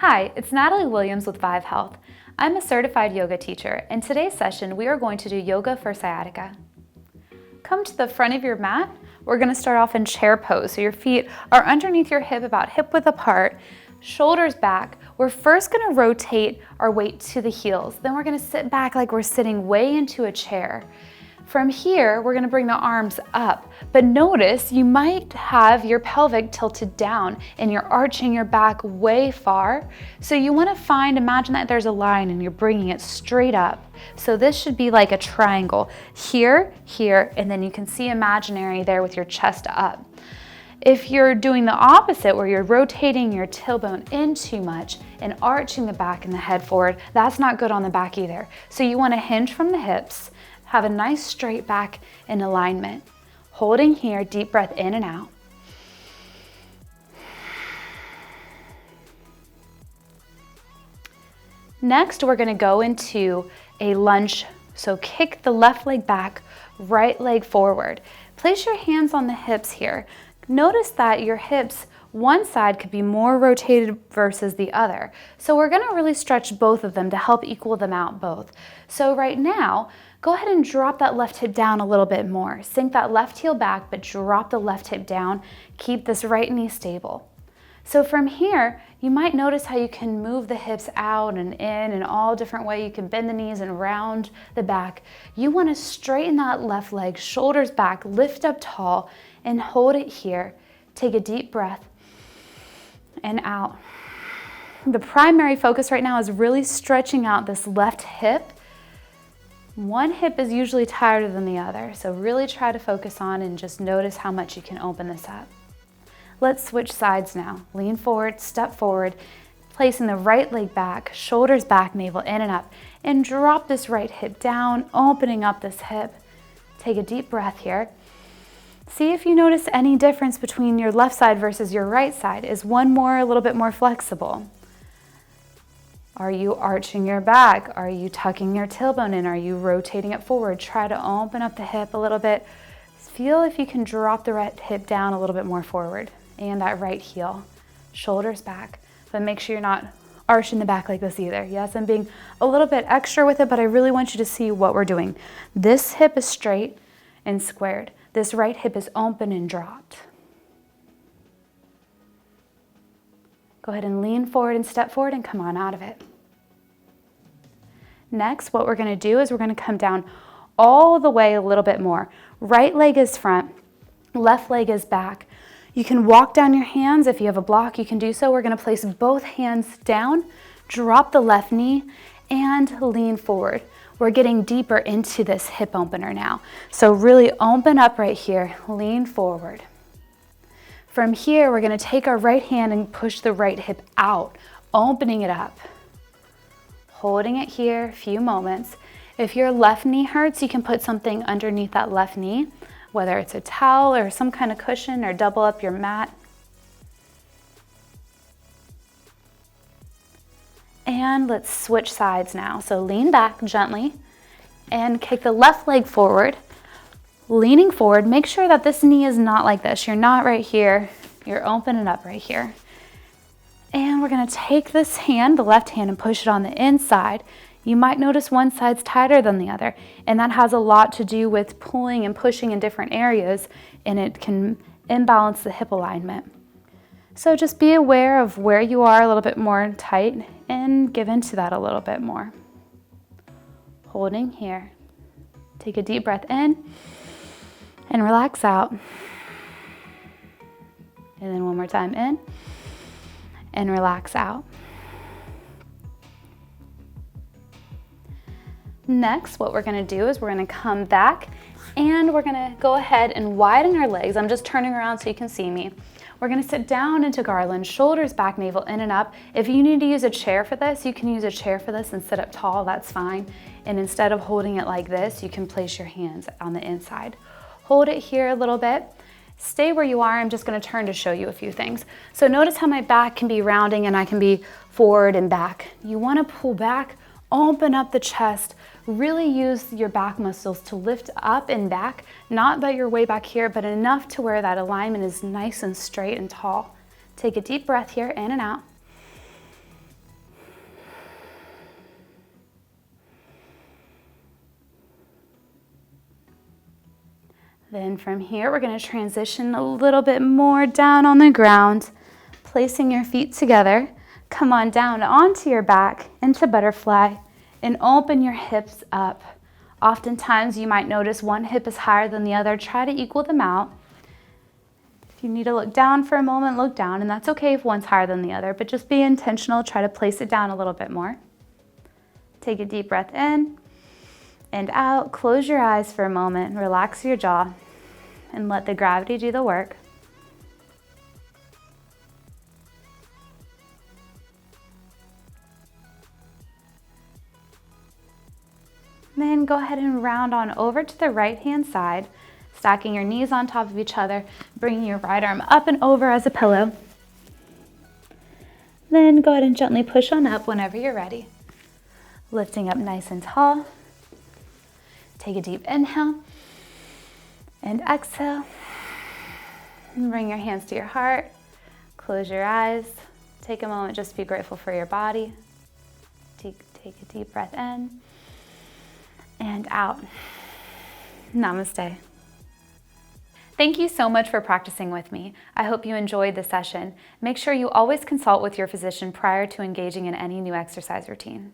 Hi, it's Natalie Williams with Vive Health. I'm a certified yoga teacher. In today's session, we are going to do yoga for sciatica. Come to the front of your mat. We're going to start off in chair pose. So your feet are underneath your hip, about hip width apart, shoulders back. We're first going to rotate our weight to the heels. Then we're going to sit back like we're sitting way into a chair. From here, we're going to bring the arms up, but notice you might have your pelvic tilted down and you're arching your back way far. So you want to imagine that there's a line and you're bringing it straight up. So this should be like a triangle, here, here, and then you can see imaginary there with your chest up. If you're doing the opposite, where you're rotating your tailbone in too much and arching the back and the head forward, that's not good on the back either. So you want to hinge from the hips, have a nice straight back in alignment. Holding here, deep breath in and out. Next, we're going to go into a lunge. So kick the left leg back, right leg forward. Place your hands on the hips here. Notice that your hips, one side could be more rotated versus the other. So we're going to really stretch both of them to help equal them out both. So right now, go ahead and drop that left hip down a little bit more. Sink that left heel back, but drop the left hip down. Keep this right knee stable. So from here, you might notice how you can move the hips out and in and all different ways. You can bend the knees and round the back. You want to straighten that left leg, shoulders back, lift up tall, and hold it here. Take a deep breath and out. The primary focus right now is really stretching out this left hip. One hip is usually tighter than the other, so really try to focus on and just notice how much you can open this up. Let's switch sides now. Lean forward, step forward, placing the right leg back, shoulders back, navel in and up, and drop this right hip down, opening up this hip. Take a deep breath here. See if you notice any difference between your left side versus your right side. Is one a little bit more flexible? Are you arching your back? Are you tucking your tailbone in? Are you rotating it forward? Try to open up the hip a little bit. Feel if you can drop the right hip down a little bit more forward and that right heel. Shoulders back, but make sure you're not arching the back like this either. Yes, I'm being a little bit extra with it, but I really want you to see what we're doing. This hip is straight and squared. This right hip is open and dropped. Go ahead and lean forward and step forward and come on out of it. Next, what we're going to do is we're going to come down all the way a little bit more. Right leg is front, left leg is back. You can walk down your hands. If you have a block, you can do so. We're going to place both hands down, drop the left knee, and lean forward. We're getting deeper into this hip opener now. So really open up right here, lean forward. From here, we're going to take our right hand and push the right hip out, opening it up. Holding it here a few moments. If your left knee hurts, you can put something underneath that left knee, whether it's a towel or some kind of cushion, or double up your mat. And let's switch sides now. So lean back gently and kick the left leg forward. Leaning forward, make sure that this knee is not like this. You're not right here. You're opening up right here. And we're going to take this hand, the left hand, and push it on the inside. You might notice one side's tighter than the other, and that has a lot to do with pulling and pushing in different areas, and it can imbalance the hip alignment. So just be aware of where you are a little bit more tight and give into that a little bit more. Holding here. Take a deep breath in and relax out. And then one more time in and relax out. Next, what we're going to do is we're going to come back and we're going to go ahead and widen our legs. I'm just turning around so you can see me. We're going to sit down into garland, shoulders back, navel in and up. If you need to use a chair for this, you can use a chair for this and sit up tall, that's fine. And instead of holding it like this, you can place your hands on the inside. Hold it here a little bit. Stay where you are. I'm just going to turn to show you a few things. So notice how my back can be rounding and I can be forward and back. You want to pull back, open up the chest, really use your back muscles to lift up and back, not that you're way back here, but enough to where that alignment is nice and straight and tall. Take a deep breath here, in and out. Then from here, we're going to transition a little bit more down on the ground, placing your feet together. Come on down onto your back into butterfly and open your hips up. Oftentimes, you might notice one hip is higher than the other. Try to equal them out. If you need to look down for a moment, look down, and that's okay if one's higher than the other, but just be intentional. Try to place it down a little bit more. Take a deep breath in and out. Close your eyes for a moment, relax your jaw, and let the gravity do the work. Then go ahead and round on over to the right-hand side, stacking your knees on top of each other, bringing your right arm up and over as a pillow. Then go ahead and gently push on up whenever you're ready. Lifting up nice and tall. Take a deep inhale and exhale. And bring your hands to your heart. Close your eyes. Take a moment just to be grateful for your body. Take a deep breath in and out. Namaste. Thank you so much for practicing with me. I hope you enjoyed the session. Make sure you always consult with your physician prior to engaging in any new exercise routine.